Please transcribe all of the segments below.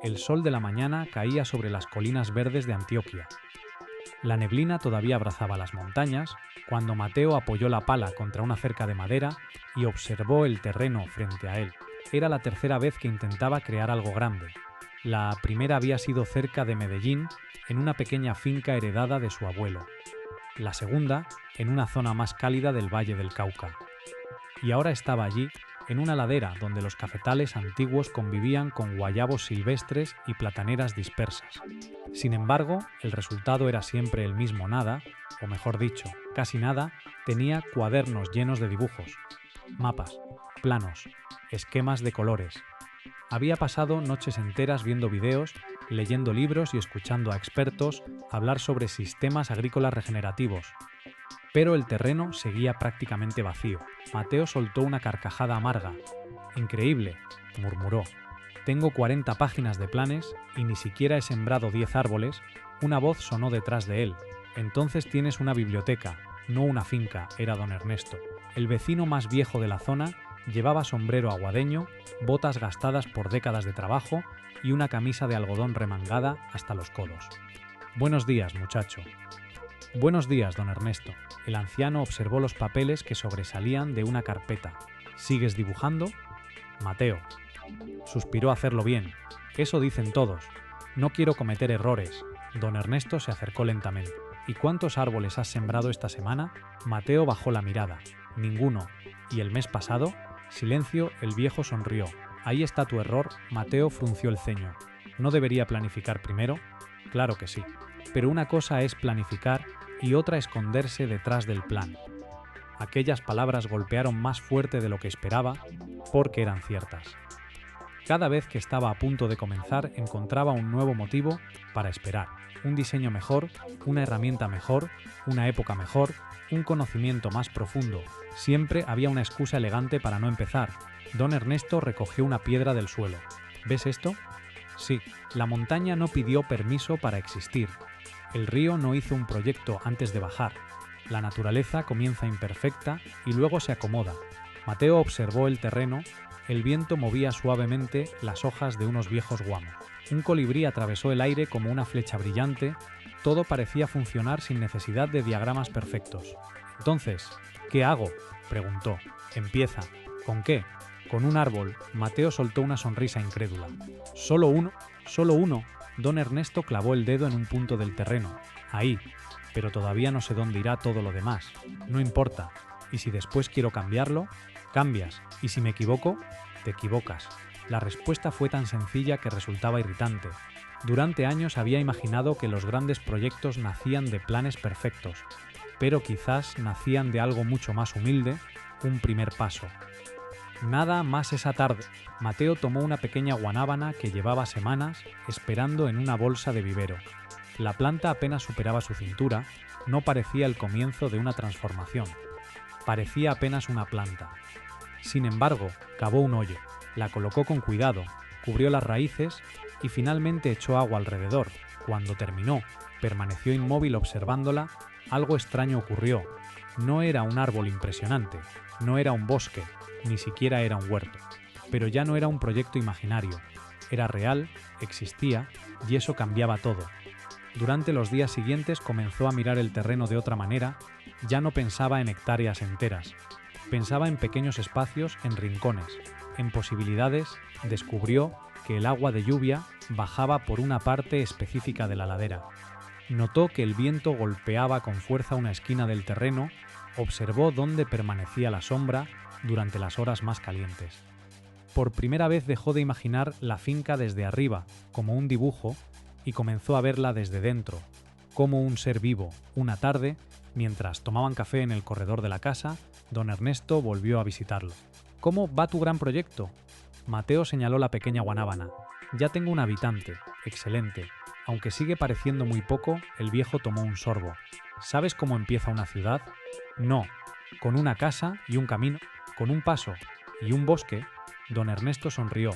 el sol de la mañana caía sobre las colinas verdes de Antioquia. La neblina todavía abrazaba las montañas cuando Mateo apoyó la pala contra una cerca de madera y observó el terreno frente a él. Era la tercera vez que intentaba crear algo grande. La primera había sido cerca de Medellín, en una pequeña finca heredada de su abuelo. La segunda, en una zona más cálida del Valle del Cauca. Y ahora estaba allí, en una ladera donde los cafetales antiguos convivían con guayabos silvestres y plataneras dispersas. Sin embargo, el resultado era siempre el mismo: nada, o mejor dicho, casi nada. Tenía cuadernos llenos de dibujos, mapas, planos, esquemas de colores. Había pasado noches enteras viendo videos, leyendo libros y escuchando a expertos hablar sobre sistemas agrícolas regenerativos. Pero el terreno seguía prácticamente vacío. Mateo soltó una carcajada amarga. «Increíble», murmuró. «Tengo 40 páginas de planes y ni siquiera he sembrado 10 árboles». Una voz sonó detrás de él. «Entonces tienes una biblioteca, no una finca», era don Ernesto. El vecino más viejo de la zona llevaba sombrero aguadeño, botas gastadas por décadas de trabajo y una camisa de algodón remangada hasta los codos. «Buenos días, muchacho». «Buenos días, don Ernesto». El anciano observó los papeles que sobresalían de una carpeta. «¿Sigues dibujando?» «Mateo». Suspiró: «Hacerlo bien. Eso dicen todos. No quiero cometer errores». Don Ernesto se acercó lentamente. «¿Y cuántos árboles has sembrado esta semana?» Mateo bajó la mirada. «Ninguno». «¿Y el mes pasado?» Silencio. El viejo sonrió. «Ahí está tu error». Mateo frunció el ceño. «¿No debería planificar primero?» «Claro que sí. Pero una cosa es planificar y otra esconderse detrás del plan». Aquellas palabras golpearon más fuerte de lo que esperaba, porque eran ciertas. Cada vez que estaba a punto de comenzar, encontraba un nuevo motivo para esperar. Un diseño mejor, una herramienta mejor, una época mejor, un conocimiento más profundo. Siempre había una excusa elegante para no empezar. Don Ernesto recogió una piedra del suelo. «¿Ves esto?» «Sí». La montaña no pidió permiso para existir. El río no hizo un proyecto antes de bajar. La naturaleza comienza imperfecta y luego se acomoda. Mateo observó el terreno. El viento movía suavemente las hojas de unos viejos guamos. Un colibrí atravesó el aire como una flecha brillante. Todo parecía funcionar sin necesidad de diagramas perfectos. «Entonces, ¿qué hago?», preguntó. «Empieza». «¿Con qué?» «Con un árbol». Mateo soltó una sonrisa incrédula. «¿Solo uno?» «Solo uno». Don Ernesto clavó el dedo en un punto del terreno. «Ahí. Pero todavía no sé dónde irá todo lo demás». «No importa. ¿Y si después quiero cambiarlo?» «Cambias. ¿Y si me equivoco?» «Te equivocas». La respuesta fue tan sencilla que resultaba irritante. Durante años había imaginado que los grandes proyectos nacían de planes perfectos, pero quizás nacían de algo mucho más humilde: un primer paso. Nada más esa tarde. Mateo tomó una pequeña guanábana que llevaba semanas esperando en una bolsa de vivero. La planta apenas superaba su cintura. No parecía el comienzo de una transformación. Parecía apenas una planta. Sin embargo, cavó un hoyo, la colocó con cuidado, cubrió las raíces y finalmente echó agua alrededor. Cuando terminó, permaneció inmóvil observándola. Algo extraño ocurrió. No era un árbol impresionante, no era un bosque, ni siquiera era un huerto. Pero ya no era un proyecto imaginario. Era real, existía, y eso cambiaba todo. Durante los días siguientes comenzó a mirar el terreno de otra manera. Ya no pensaba en hectáreas enteras. Pensaba en pequeños espacios, en rincones, en posibilidades. Descubrió que el agua de lluvia bajaba por una parte específica de la ladera. Notó que el viento golpeaba con fuerza una esquina del terreno. Observó dónde permanecía la sombra durante las horas más calientes. Por primera vez dejó de imaginar la finca desde arriba, como un dibujo, y comenzó a verla desde dentro, como un ser vivo. Una tarde, mientras tomaban café en el corredor de la casa, don Ernesto volvió a visitarlo. «¿Cómo va tu gran proyecto?» Mateo señaló la pequeña guanábana. «Ya tengo un habitante. Excelente. Aunque sigue pareciendo muy poco». El viejo tomó un sorbo. «¿Sabes cómo empieza una ciudad?» «No. Con una casa y un camino, con un paso y un bosque». Don Ernesto sonrió.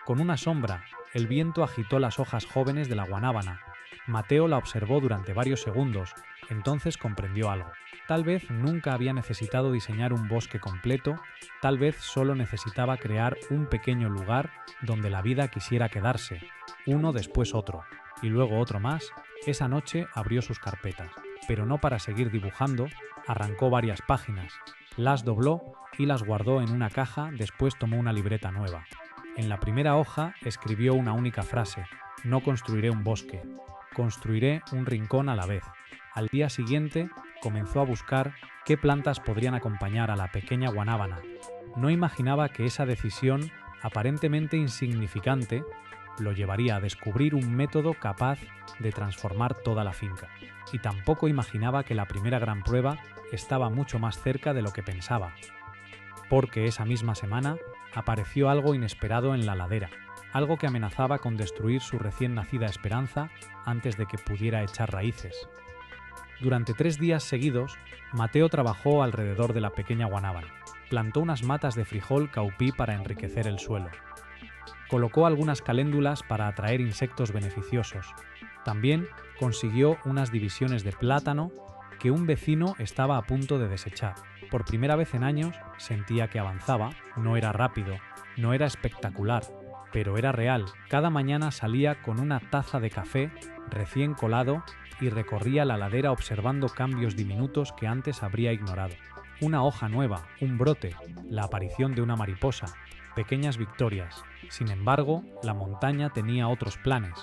«Con una sombra». El viento agitó las hojas jóvenes de la guanábana. Mateo la observó durante varios segundos. Entonces comprendió algo. Tal vez nunca había necesitado diseñar un bosque completo. Tal vez solo necesitaba crear un pequeño lugar donde la vida quisiera quedarse. uno después otro, y luego otro más. Esa noche abrió sus carpetas, pero no para seguir dibujando, arrancó varias páginas, las dobló y las guardó en una caja, después tomó una libreta nueva. En la primera hoja escribió una única frase: no construiré un bosque, construiré un rincón a la vez. Al día siguiente comenzó a buscar qué plantas podrían acompañar a la pequeña guanábana. No imaginaba que esa decisión, aparentemente insignificante, lo llevaría a descubrir un método capaz de transformar toda la finca. Y tampoco imaginaba que la primera gran prueba estaba mucho más cerca de lo que pensaba. Porque esa misma semana apareció algo inesperado en la ladera, algo que amenazaba con destruir su recién nacida esperanza antes de que pudiera echar raíces. Durante 3 días seguidos, Mateo trabajó alrededor de la pequeña guanábana. Plantó unas matas de frijol caupí para enriquecer el suelo. Colocó algunas caléndulas para atraer insectos beneficiosos. También consiguió unas divisiones de plátano que un vecino estaba a punto de desechar. Por primera vez en años sentía que avanzaba. No era rápido, no era espectacular, pero era real. Cada mañana salía con una taza de café recién colado y recorría la ladera observando cambios diminutos que antes habría ignorado. Una hoja nueva, un brote, la aparición de una mariposa, pequeñas victorias. Sin embargo, la montaña tenía otros planes.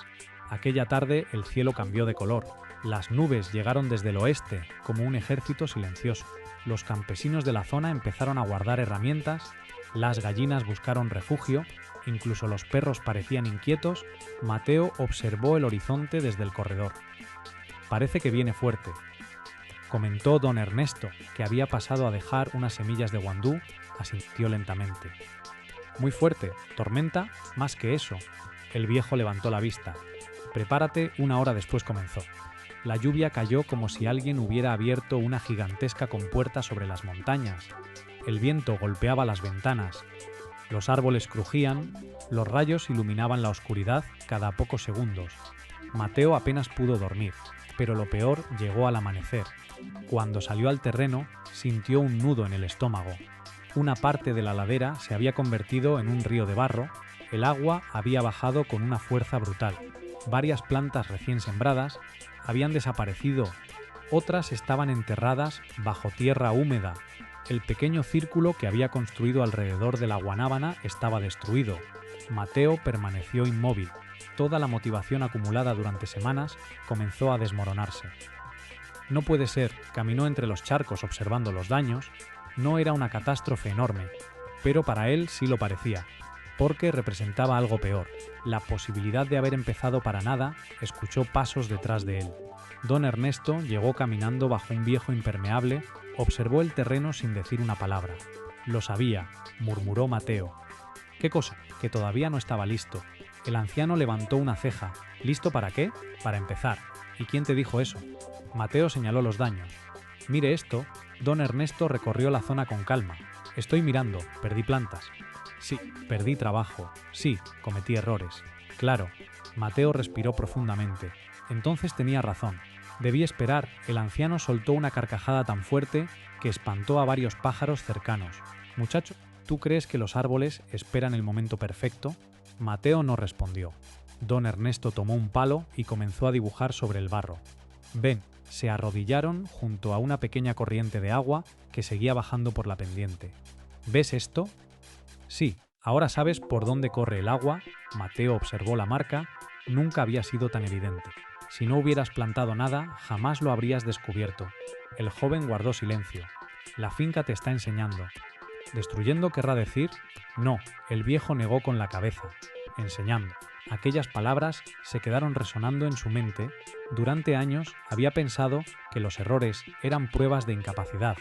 Aquella tarde el cielo cambió de color. Las nubes llegaron desde el oeste, como un ejército silencioso. Los campesinos de la zona empezaron a guardar herramientas, las gallinas buscaron refugio, incluso los perros parecían inquietos. Mateo observó el horizonte desde el corredor. «Parece que viene fuerte», comentó don Ernesto, que había pasado a dejar unas semillas de guandú. Asintió lentamente. «Muy fuerte, tormenta, más que eso». El viejo levantó la vista. «Prepárate», 1 hora después comenzó. La lluvia cayó como si alguien hubiera abierto una gigantesca compuerta sobre las montañas. El viento golpeaba las ventanas. Los árboles crujían, los rayos iluminaban la oscuridad cada pocos segundos. Mateo apenas pudo dormir, pero lo peor llegó al amanecer. Cuando salió al terreno, sintió un nudo en el estómago. Una parte de la ladera se había convertido en un río de barro, el agua había bajado con una fuerza brutal. Varias plantas recién sembradas habían desaparecido, otras estaban enterradas bajo tierra húmeda. El pequeño círculo que había construido alrededor de la guanábana estaba destruido. Mateo permaneció inmóvil. Toda la motivación acumulada durante semanas comenzó a desmoronarse. No puede ser, caminó entre los charcos observando los daños. No era una catástrofe enorme, pero para él sí lo parecía, porque representaba algo peor, la posibilidad de haber empezado para nada. Escuchó pasos detrás de él. Don Ernesto llegó caminando bajo un viejo impermeable, observó el terreno sin decir una palabra. «Lo sabía», murmuró Mateo. «¿Qué cosa?». «Que todavía no estaba listo». El anciano levantó una ceja. «¿Listo para qué?». «Para empezar». «¿Y quién te dijo eso?». Mateo señaló los daños. «Mire esto». Don Ernesto recorrió la zona con calma. «Estoy mirando, perdí plantas». «Sí, perdí trabajo. Sí, cometí errores». «Claro». Mateo respiró profundamente. Entonces tenía razón. Debí esperar. El anciano soltó una carcajada tan fuerte que espantó a varios pájaros cercanos. «Muchacho, ¿tú crees que los árboles esperan el momento perfecto?». Mateo no respondió. Don Ernesto tomó un palo y comenzó a dibujar sobre el barro. «Ven». Se arrodillaron junto a una pequeña corriente de agua que seguía bajando por la pendiente. «¿Ves esto?». «Sí, ahora sabes por dónde corre el agua». Mateo observó la marca. Nunca había sido tan evidente. «Si no hubieras plantado nada, jamás lo habrías descubierto». El joven guardó silencio. «La finca te está enseñando». «¿Destruyendo querrá decir?». «No», el viejo negó con la cabeza. «Enseñando». Aquellas palabras se quedaron resonando en su mente. Durante años había pensado que los errores eran pruebas de incapacidad,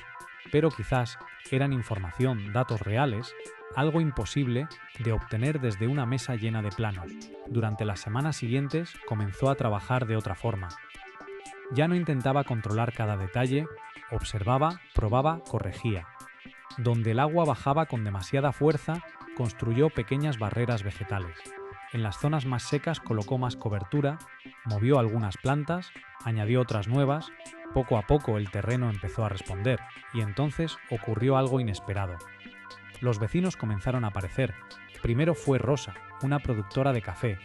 pero quizás eran información, datos reales, algo imposible de obtener desde una mesa llena de planos. Durante las semanas siguientes comenzó a trabajar de otra forma. Ya no intentaba controlar cada detalle, observaba, probaba, corregía. Donde el agua bajaba con demasiada fuerza, construyó pequeñas barreras vegetales. En las zonas más secas colocó más cobertura, movió algunas plantas, añadió otras nuevas. Poco a poco el terreno empezó a responder, y entonces ocurrió algo inesperado. Los vecinos comenzaron a aparecer. Primero fue Rosa, una productora de café.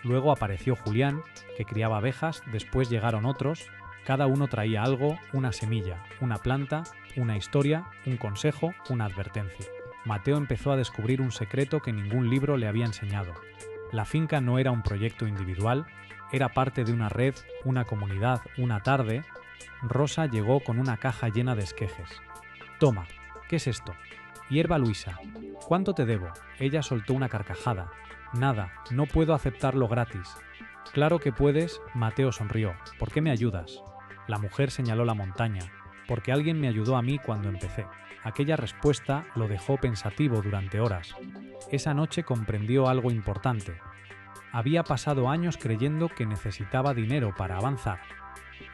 Luego apareció Julián, que criaba abejas, después llegaron otros, cada uno traía algo, una semilla, una planta, una historia, un consejo, una advertencia. Mateo empezó a descubrir un secreto que ningún libro le había enseñado. La finca no era un proyecto individual, era parte de una red, una comunidad. Una tarde, Rosa llegó con una caja llena de esquejes. «Toma, ¿qué es esto?» «Hierba Luisa». «¿Cuánto te debo?» Ella soltó una carcajada. «Nada, no puedo aceptarlo gratis». «Claro que puedes», Mateo sonrió. «¿Por qué me ayudas?» La mujer señaló la montaña. «Porque alguien me ayudó a mí cuando empecé». Aquella respuesta lo dejó pensativo durante horas. Esa noche comprendió algo importante. Había pasado años creyendo que necesitaba dinero para avanzar,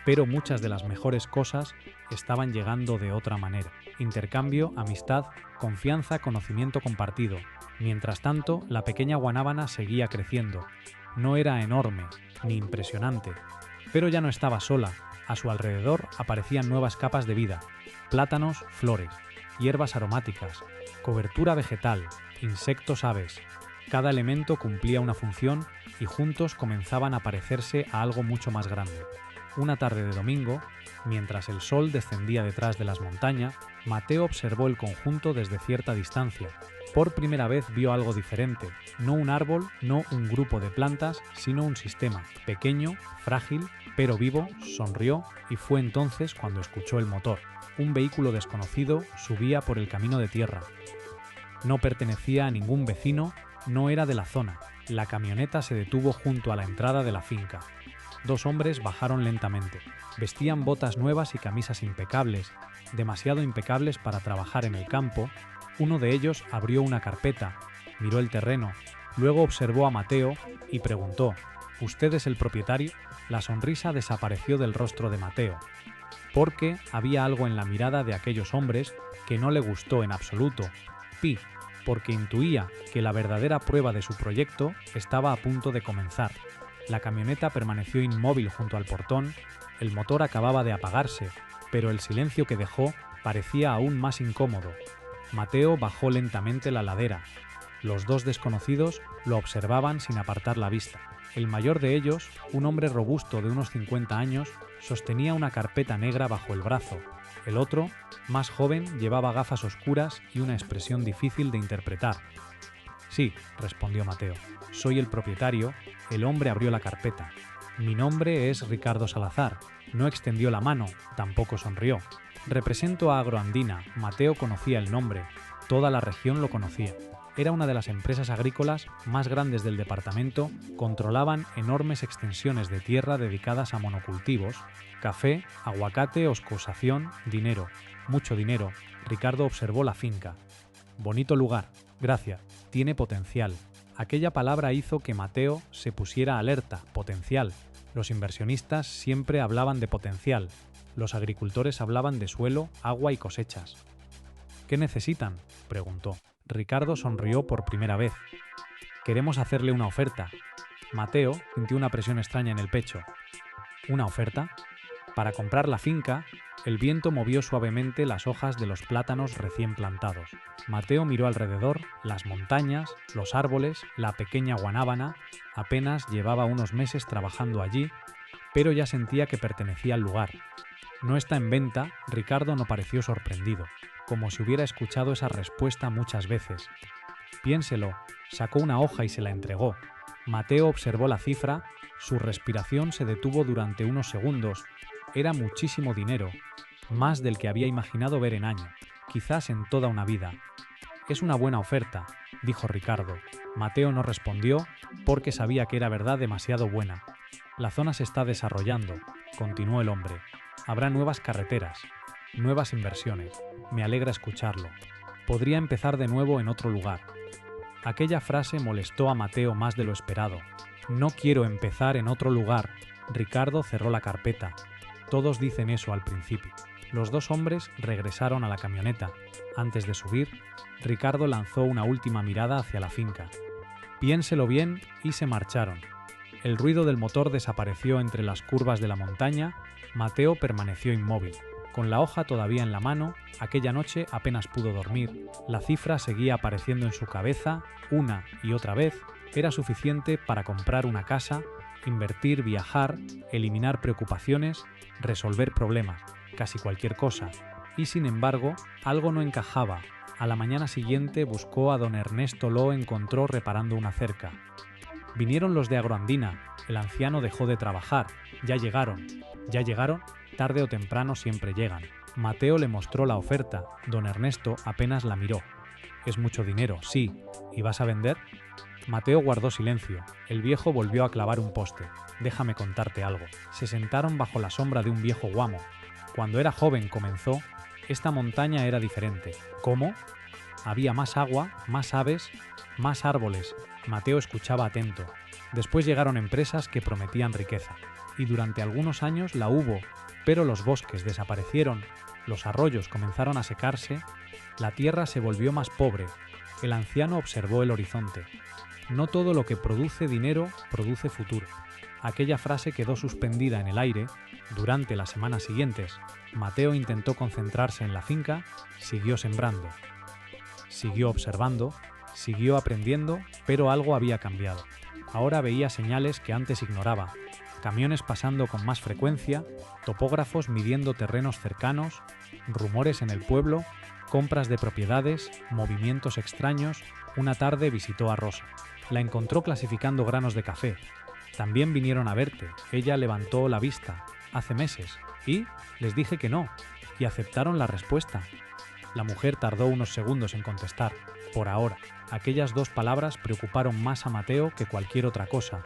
pero muchas de las mejores cosas estaban llegando de otra manera. Intercambio, amistad, confianza, conocimiento compartido. Mientras tanto, la pequeña guanábana seguía creciendo. No era enorme, ni impresionante, pero ya no estaba sola. A su alrededor aparecían nuevas capas de vida: plátanos, flores, hierbas aromáticas, cobertura vegetal, insectos, aves. Cada elemento cumplía una función y juntos comenzaban a parecerse a algo mucho más grande. Una tarde de domingo, mientras el sol descendía detrás de las montañas, Mateo observó el conjunto desde cierta distancia. Por primera vez vio algo diferente, no un árbol, no un grupo de plantas, sino un sistema, pequeño, frágil, pero vivo. Sonrió y fue entonces cuando escuchó el motor. Un vehículo desconocido subía por el camino de tierra. No pertenecía a ningún vecino, no era de la zona. La camioneta se detuvo junto a la entrada de la finca. Dos hombres bajaron lentamente. Vestían botas nuevas y camisas impecables, demasiado impecables para trabajar en el campo. Uno de ellos abrió una carpeta, miró el terreno, luego observó a Mateo y preguntó: «¿Usted es el propietario?». La sonrisa desapareció del rostro de Mateo, porque había algo en la mirada de aquellos hombres que no le gustó en absoluto. Porque intuía que la verdadera prueba de su proyecto estaba a punto de comenzar. La camioneta permaneció inmóvil junto al portón, el motor acababa de apagarse, pero el silencio que dejó parecía aún más incómodo. Mateo bajó lentamente la ladera. Los dos desconocidos lo observaban sin apartar la vista. El mayor de ellos, un hombre robusto de unos 50 años, sostenía una carpeta negra bajo el brazo. El otro, más joven, llevaba gafas oscuras y una expresión difícil de interpretar. «Sí», respondió Mateo, «soy el propietario». El hombre abrió la carpeta. «Mi nombre es Ricardo Salazar». No extendió la mano, tampoco sonrió. «Represento a Agroandina». Mateo conocía el nombre, toda la región lo conocía. Era una de las empresas agrícolas más grandes del departamento, controlaban enormes extensiones de tierra dedicadas a monocultivos, café, aguacate, oscosación, dinero, mucho dinero. Ricardo observó la finca. «Bonito lugar, gracias, tiene potencial». Aquella palabra hizo que Mateo se pusiera alerta. Potencial. Los inversionistas siempre hablaban de potencial. Los agricultores hablaban de suelo, agua y cosechas. «¿Qué necesitan?», preguntó. Ricardo sonrió por primera vez. «Queremos hacerle una oferta». Mateo sintió una presión extraña en el pecho. «¿Una oferta?». Para comprar la finca, el viento movió suavemente las hojas de los plátanos recién plantados. Mateo miró alrededor, las montañas, los árboles, la pequeña guanábana. Apenas llevaba unos meses trabajando allí, pero ya sentía que pertenecía al lugar. «No está en venta». Ricardo no pareció sorprendido, como si hubiera escuchado esa respuesta muchas veces. «Piénselo». Sacó una hoja y se la entregó. Mateo observó la cifra, su respiración se detuvo durante unos segundos. Era muchísimo dinero, más del que había imaginado ver en años, quizás en toda una vida. «Es una buena oferta», dijo Ricardo. Mateo no respondió porque sabía que era verdad demasiado buena. «La zona se está desarrollando», continuó el hombre. «Habrá nuevas carreteras, nuevas inversiones. Me alegra escucharlo. Podría empezar de nuevo en otro lugar». Aquella frase molestó a Mateo más de lo esperado. «No quiero empezar en otro lugar». Ricardo cerró la carpeta. Todos dicen eso al principio. Los dos hombres regresaron a la camioneta. Antes de subir, Ricardo lanzó una última mirada hacia la finca. «Piénselo bien», y se marcharon. El ruido del motor desapareció entre las curvas de la montaña. Mateo permaneció inmóvil. Con la hoja todavía en la mano, aquella noche apenas pudo dormir. La cifra seguía apareciendo en su cabeza una y otra vez, Era suficiente para comprar una casa, invertir, viajar, eliminar preocupaciones, resolver problemas, casi cualquier cosa. Y sin embargo, algo no encajaba. A la mañana siguiente buscó a don Ernesto, lo encontró reparando una cerca. Vinieron los de Agroandina, el anciano dejó de trabajar. ¿Ya llegaron? ¿Ya llegaron? Tarde o temprano siempre llegan. Mateo le mostró la oferta, don Ernesto apenas la miró. Es mucho dinero, sí. ¿Y vas a vender? Mateo guardó silencio. El viejo volvió a clavar un poste. Déjame contarte algo. Se sentaron bajo la sombra de un viejo guamo. Cuando era joven comenzó, esta montaña era diferente. ¿Cómo? Había más agua, más aves, más árboles. Mateo escuchaba atento. Después llegaron empresas que prometían riqueza. Y durante algunos años la hubo, pero los bosques desaparecieron, los arroyos comenzaron a secarse, la tierra se volvió más pobre. El anciano observó el horizonte. No todo lo que produce dinero produce futuro. Aquella frase quedó suspendida en el aire. Durante las semanas siguientes, Mateo intentó concentrarse en la finca, siguió sembrando. Siguió observando, siguió aprendiendo, pero algo había cambiado. Ahora veía señales que antes ignoraba. Camiones pasando con más frecuencia, topógrafos midiendo terrenos cercanos, rumores en el pueblo, compras de propiedades, movimientos extraños. Una tarde visitó a Rosa. La encontró clasificando granos de café. También vinieron a verte. Ella levantó la vista. Hace meses. Y les dije que no. Y aceptaron la respuesta. La mujer tardó unos segundos en contestar. Por ahora. Aquellas dos palabras preocuparon más a Mateo que cualquier otra cosa.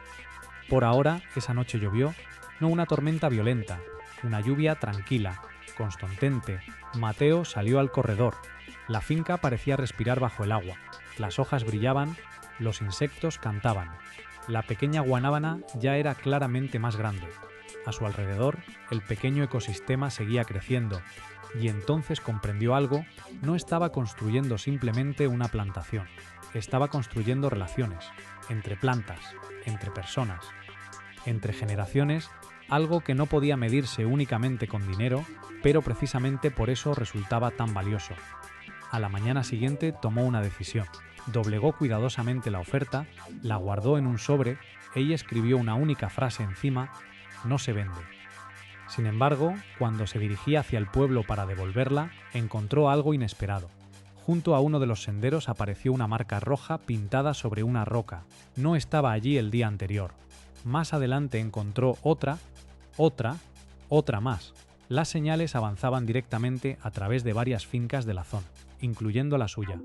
Por ahora, esa noche llovió. No una tormenta violenta. Una lluvia tranquila, constante. Mateo salió al corredor. La finca parecía respirar bajo el agua. Las hojas brillaban. Los insectos cantaban. La pequeña guanábana ya era claramente más grande. A su alrededor, el pequeño ecosistema seguía creciendo, y entonces comprendió algo. No estaba construyendo simplemente una plantación, estaba construyendo relaciones, entre plantas, entre personas, entre generaciones, algo que no podía medirse únicamente con dinero, pero precisamente por eso resultaba tan valioso. A la mañana siguiente tomó una decisión. Doblegó cuidadosamente la oferta, la guardó en un sobre. Ella escribió una única frase encima: no se vende. Sin embargo, cuando se dirigía hacia el pueblo para devolverla, encontró algo inesperado. Junto a uno de los senderos apareció una marca roja pintada sobre una roca. No estaba allí el día anterior. Más adelante encontró otra más. Las señales avanzaban directamente a través de varias fincas de la zona, incluyendo la suya.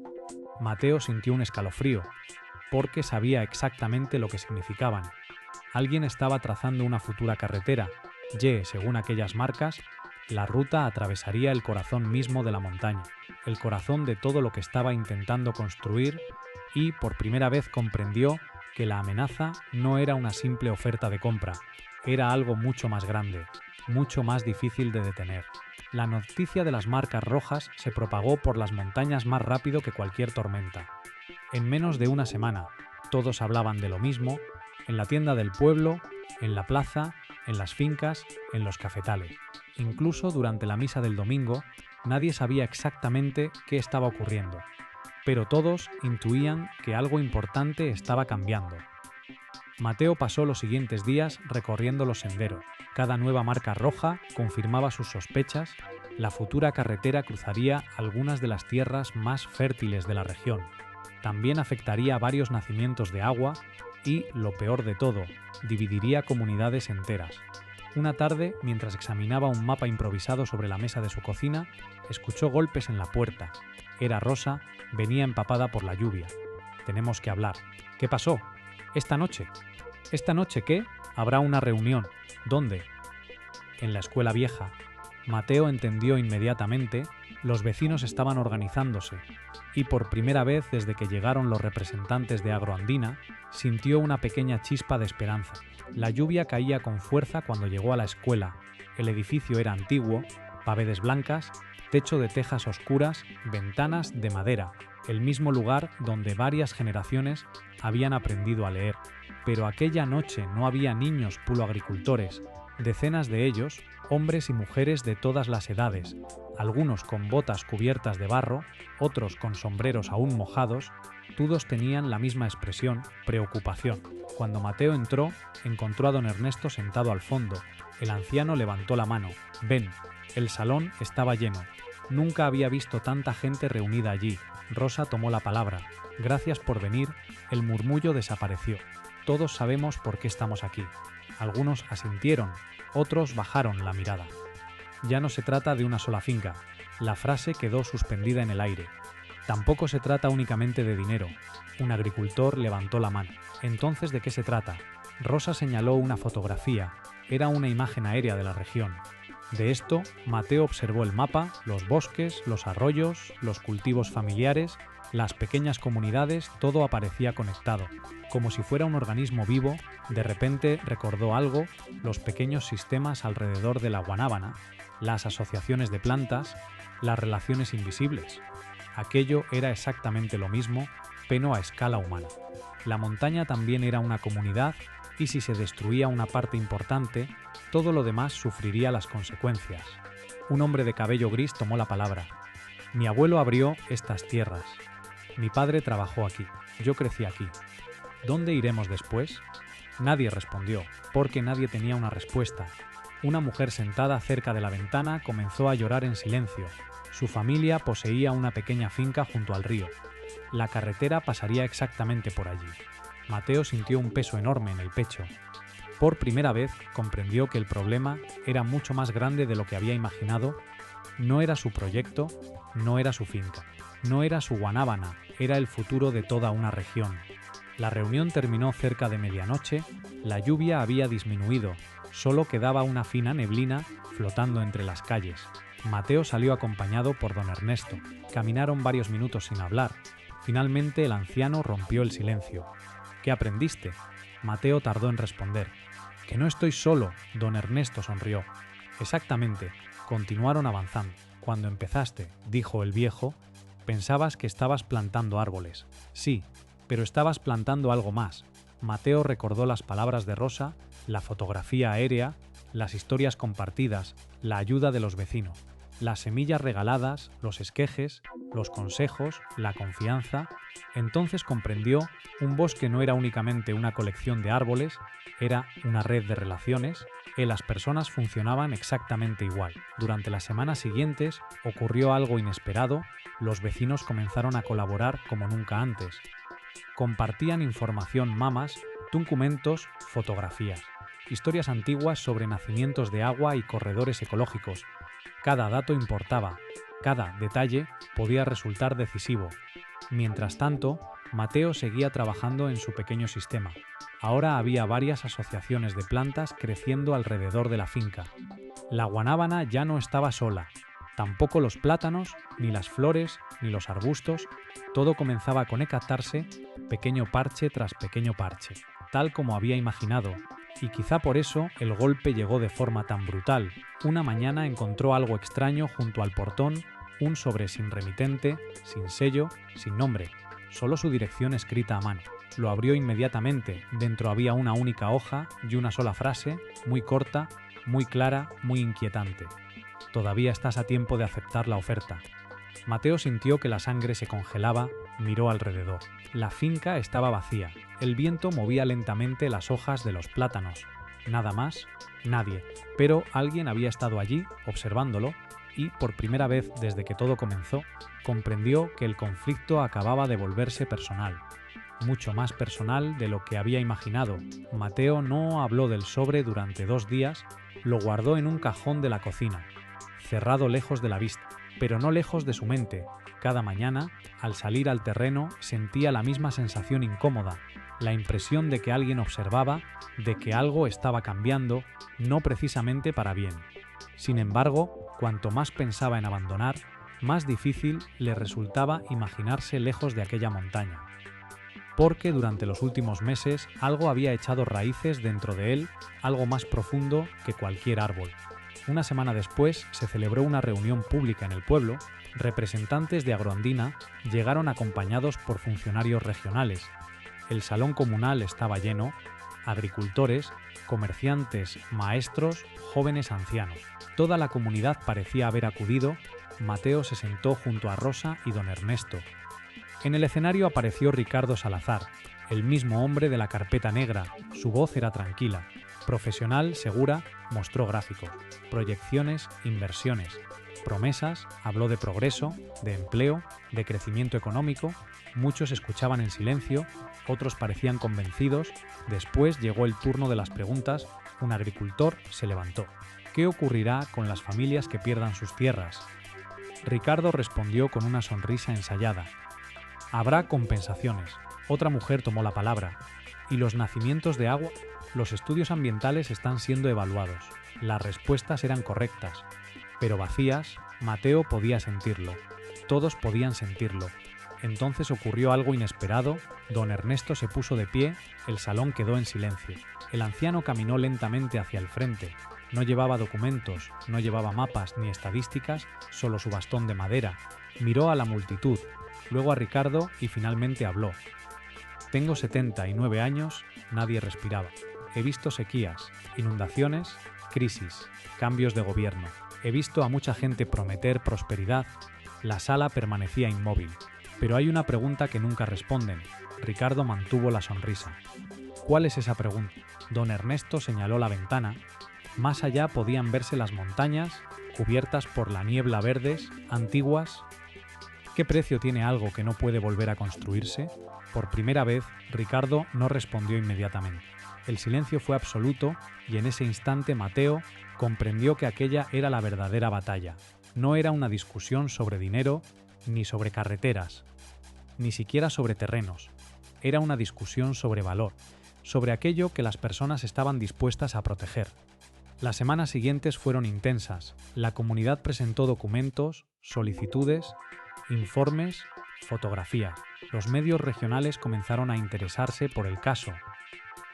Mateo sintió un escalofrío, porque sabía exactamente lo que significaban. Alguien estaba trazando una futura carretera, y, según aquellas marcas, la ruta atravesaría el corazón mismo de la montaña, el corazón de todo lo que estaba intentando construir, y por primera vez comprendió que la amenaza no era una simple oferta de compra, era algo mucho más grande, mucho más difícil de detener. La noticia de las marcas rojas se propagó por las montañas más rápido que cualquier tormenta. En menos de una semana, todos hablaban de lo mismo, en la tienda del pueblo, en la plaza, en las fincas, en los cafetales. Incluso durante la misa del domingo, nadie sabía exactamente qué estaba ocurriendo, pero todos intuían que algo importante estaba cambiando. Mateo pasó los siguientes días recorriendo los senderos. Cada nueva marca roja confirmaba sus sospechas. La futura carretera cruzaría algunas de las tierras más fértiles de la región. También afectaría varios nacimientos de agua y, lo peor de todo, dividiría comunidades enteras. Una tarde, mientras examinaba un mapa improvisado sobre la mesa de su cocina, escuchó golpes en la puerta. Era Rosa, venía empapada por la lluvia. Tenemos que hablar. ¿Qué pasó? ¿Esta noche? ¿Esta noche qué? Habrá una reunión. ¿Dónde? En la escuela vieja. Mateo entendió inmediatamente. Los vecinos estaban organizándose, y por primera vez desde que llegaron los representantes de Agroandina, sintió una pequeña chispa de esperanza. La lluvia caía con fuerza cuando llegó a la escuela. El edificio era antiguo, paredes blancas, techo de tejas oscuras, ventanas de madera, el mismo lugar donde varias generaciones habían aprendido a leer. Pero aquella noche no había niños puloagricultores, decenas de ellos, hombres y mujeres de todas las edades, algunos con botas cubiertas de barro, otros con sombreros aún mojados, todos tenían la misma expresión, preocupación. Cuando Mateo entró, encontró a don Ernesto sentado al fondo. El anciano levantó la mano. «Ven». El salón estaba lleno. Nunca había visto tanta gente reunida allí. Rosa tomó la palabra. «Gracias por venir». El murmullo desapareció. «Todos sabemos por qué estamos aquí». Algunos asintieron, otros bajaron la mirada. Ya no se trata de una sola finca. La frase quedó suspendida en el aire. Tampoco se trata únicamente de dinero. Un agricultor levantó la mano. «Entonces, ¿de qué se trata?». Rosa señaló una fotografía. Era una imagen aérea de la región. De esto, Mateo observó el mapa, los bosques, los arroyos, los cultivos familiares, las pequeñas comunidades, todo aparecía conectado. Como si fuera un organismo vivo, de repente recordó algo, los pequeños sistemas alrededor de la guanábana, las asociaciones de plantas, las relaciones invisibles. Aquello era exactamente lo mismo, pero a escala humana. La montaña también era una comunidad y si se destruía una parte importante, todo lo demás sufriría las consecuencias. Un hombre de cabello gris tomó la palabra. «Mi abuelo abrió estas tierras. Mi padre trabajó aquí. Yo crecí aquí. ¿Dónde iremos después?». Nadie respondió, porque nadie tenía una respuesta. Una mujer sentada cerca de la ventana comenzó a llorar en silencio. Su familia poseía una pequeña finca junto al río. La carretera pasaría exactamente por allí. Mateo sintió un peso enorme en el pecho. Por primera vez comprendió que el problema era mucho más grande de lo que había imaginado. No era su proyecto, no era su finca, no era su guanábana, era el futuro de toda una región. La reunión terminó cerca de medianoche, la lluvia había disminuido, solo quedaba una fina neblina flotando entre las calles. Mateo salió acompañado por don Ernesto. Caminaron varios minutos sin hablar. Finalmente el anciano rompió el silencio. «¿Qué aprendiste?». Mateo tardó en responder. «Que no estoy solo», don Ernesto sonrió. «Exactamente», continuaron avanzando. «Cuando empezaste», dijo el viejo, «pensabas que estabas plantando árboles». «Sí, pero estabas plantando algo más». Mateo recordó las palabras de Rosa, la fotografía aérea, las historias compartidas, la ayuda de los vecinos, las semillas regaladas, los esquejes, los consejos, la confianza. Entonces comprendió, un bosque no era únicamente una colección de árboles, era una red de relaciones, y las personas funcionaban exactamente igual. Durante las semanas siguientes ocurrió algo inesperado, los vecinos comenzaron a colaborar como nunca antes. Compartían información, mamas, documentos, fotografías, historias antiguas sobre nacimientos de agua y corredores ecológicos. Cada dato importaba, cada detalle podía resultar decisivo. Mientras tanto, Mateo seguía trabajando en su pequeño sistema. Ahora había varias asociaciones de plantas creciendo alrededor de la finca. La guanábana ya no estaba sola, tampoco los plátanos, ni las flores, ni los arbustos, todo comenzaba a conectarse, pequeño parche tras pequeño parche, tal como había imaginado. Y quizá por eso el golpe llegó de forma tan brutal. Una mañana encontró algo extraño junto al portón, un sobre sin remitente, sin sello, sin nombre, solo su dirección escrita a mano. Lo abrió inmediatamente, dentro había una única hoja y una sola frase, muy corta, muy clara, muy inquietante. «Todavía estás a tiempo de aceptar la oferta». Mateo sintió que la sangre se congelaba, miró alrededor. La finca estaba vacía. El viento movía lentamente las hojas de los plátanos. Nada más, nadie. Pero alguien había estado allí, observándolo, y, por primera vez desde que todo comenzó, comprendió que el conflicto acababa de volverse personal. Mucho más personal de lo que había imaginado. Mateo no habló del sobre durante 2 días, lo guardó en un cajón de la cocina, cerrado lejos de la vista, pero no lejos de su mente. Cada mañana, al salir al terreno, sentía la misma sensación incómoda, la impresión de que alguien observaba, de que algo estaba cambiando, no precisamente para bien. Sin embargo, cuanto más pensaba en abandonar, más difícil le resultaba imaginarse lejos de aquella montaña. Porque durante los últimos meses algo había echado raíces dentro de él, algo más profundo que cualquier árbol. Una semana después se celebró una reunión pública en el pueblo. Representantes de Agroandina llegaron acompañados por funcionarios regionales. El salón comunal estaba lleno, agricultores, comerciantes, maestros, jóvenes, ancianos. Toda la comunidad parecía haber acudido. Mateo se sentó junto a Rosa y don Ernesto. En el escenario apareció Ricardo Salazar, el mismo hombre de la carpeta negra. Su voz era tranquila, profesional, segura, mostró gráficos, proyecciones, inversiones, promesas, habló de progreso, de empleo, de crecimiento económico. Muchos escuchaban en silencio, otros parecían convencidos. Después llegó el turno de las preguntas. Un agricultor se levantó. ¿Qué ocurrirá con las familias que pierdan sus tierras? Ricardo respondió con una sonrisa ensayada. Habrá compensaciones. Otra mujer tomó la palabra. ¿Y los nacimientos de agua? Los estudios ambientales están siendo evaluados. Las respuestas eran correctas, pero vacías. Mateo podía sentirlo. Todos podían sentirlo. Entonces ocurrió algo inesperado. Don Ernesto se puso de pie. El salón quedó en silencio. El anciano caminó lentamente hacia el frente. No llevaba documentos, no llevaba mapas ni estadísticas, solo su bastón de madera. Miró a la multitud, luego a Ricardo y finalmente habló. Tengo 79 años, nadie respiraba. He visto sequías, inundaciones, crisis, cambios de gobierno. He visto a mucha gente prometer prosperidad. La sala permanecía inmóvil. Pero hay una pregunta que nunca responden. Ricardo mantuvo la sonrisa. ¿Cuál es esa pregunta? Don Ernesto señaló la ventana. Más allá podían verse las montañas, cubiertas por la niebla, verdes, antiguas. ¿Qué precio tiene algo que no puede volver a construirse? Por primera vez, Ricardo no respondió inmediatamente. El silencio fue absoluto y en ese instante Mateo comprendió que aquella era la verdadera batalla. No era una discusión sobre dinero, ni sobre carreteras, ni siquiera sobre terrenos. Era una discusión sobre valor, sobre aquello que las personas estaban dispuestas a proteger. Las semanas siguientes fueron intensas. La comunidad presentó documentos, solicitudes, informes, fotografías. Los medios regionales comenzaron a interesarse por el caso.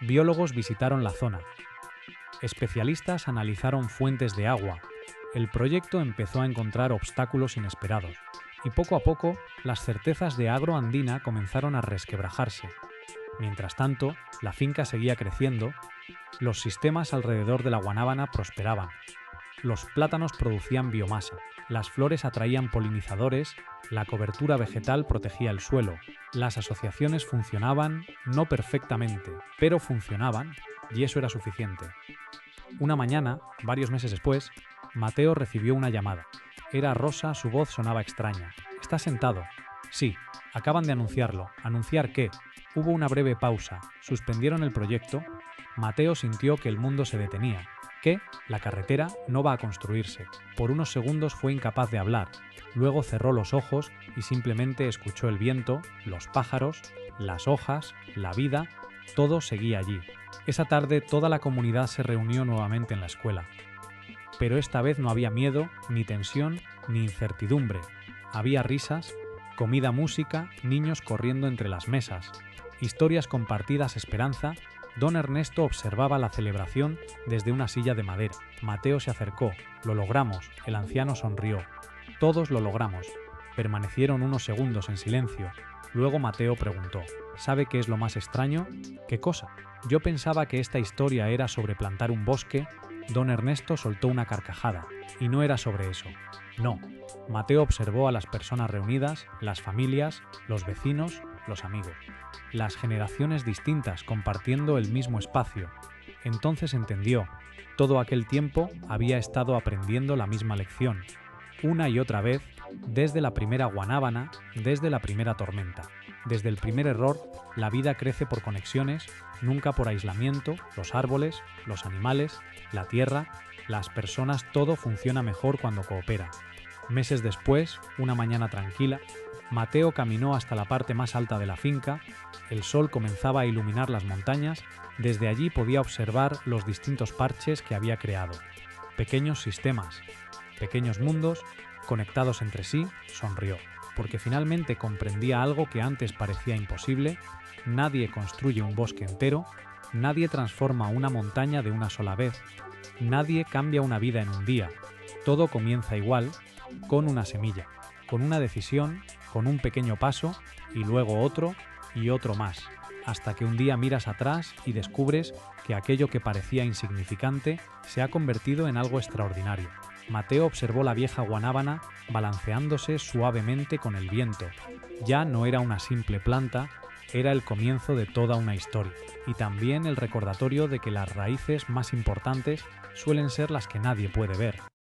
Biólogos visitaron la zona. Especialistas analizaron fuentes de agua. El proyecto empezó a encontrar obstáculos inesperados. Y poco a poco, las certezas de Agroandina comenzaron a resquebrajarse. Mientras tanto, la finca seguía creciendo. Los sistemas alrededor de la Guanábana prosperaban. Los plátanos producían biomasa, las flores atraían polinizadores, la cobertura vegetal protegía el suelo. Las asociaciones funcionaban, no perfectamente, pero funcionaban, y eso era suficiente. Una mañana, varios meses después, Mateo recibió una llamada. Era Rosa, su voz sonaba extraña. ¿Estás sentado? Sí, acaban de anunciarlo. ¿Anunciar qué? Hubo una breve pausa. Suspendieron el proyecto. Mateo sintió que el mundo se detenía, que la carretera no va a construirse. Por unos segundos fue incapaz de hablar. Luego cerró los ojos y simplemente escuchó el viento, los pájaros, las hojas, la vida, todo seguía allí. Esa tarde toda la comunidad se reunió nuevamente en la escuela. Pero esta vez no había miedo, ni tensión, ni incertidumbre. Había risas, comida, música, niños corriendo entre las mesas, historias compartidas, esperanza. Don Ernesto observaba la celebración desde una silla de madera. Mateo se acercó. Lo logramos. El anciano sonrió. Todos lo logramos. Permanecieron unos segundos en silencio. Luego Mateo preguntó: ¿sabe qué es lo más extraño? ¿Qué cosa? Yo pensaba que esta historia era sobre plantar un bosque. Don Ernesto soltó una carcajada. Y no era sobre eso. No. Mateo observó a las personas reunidas, las familias, los vecinos, los amigos. Las generaciones distintas compartiendo el mismo espacio. Entonces entendió. Todo aquel tiempo había estado aprendiendo la misma lección. Una y otra vez, desde la primera guanábana, desde la primera tormenta. Desde el primer error, la vida crece por conexiones, nunca por aislamiento. Los árboles, los animales, la tierra, las personas, todo funciona mejor cuando coopera. Meses después, una mañana tranquila, Mateo caminó hasta la parte más alta de la finca. El sol comenzaba a iluminar las montañas. Desde allí podía observar los distintos parches que había creado. Pequeños sistemas, pequeños mundos, conectados entre sí. Sonrió, porque finalmente comprendía algo que antes parecía imposible. Nadie construye un bosque entero, nadie transforma una montaña de una sola vez, nadie cambia una vida en un día. Todo comienza igual, con una semilla, con una decisión, con un pequeño paso, y luego otro y otro más. hasta que un día miras atrás y descubres que aquello que parecía insignificante se ha convertido en algo extraordinario. Mateo observó la vieja guanábana balanceándose suavemente con el viento. Ya no era una simple planta, era el comienzo de toda una historia, y también el recordatorio de que las raíces más importantes suelen ser las que nadie puede ver.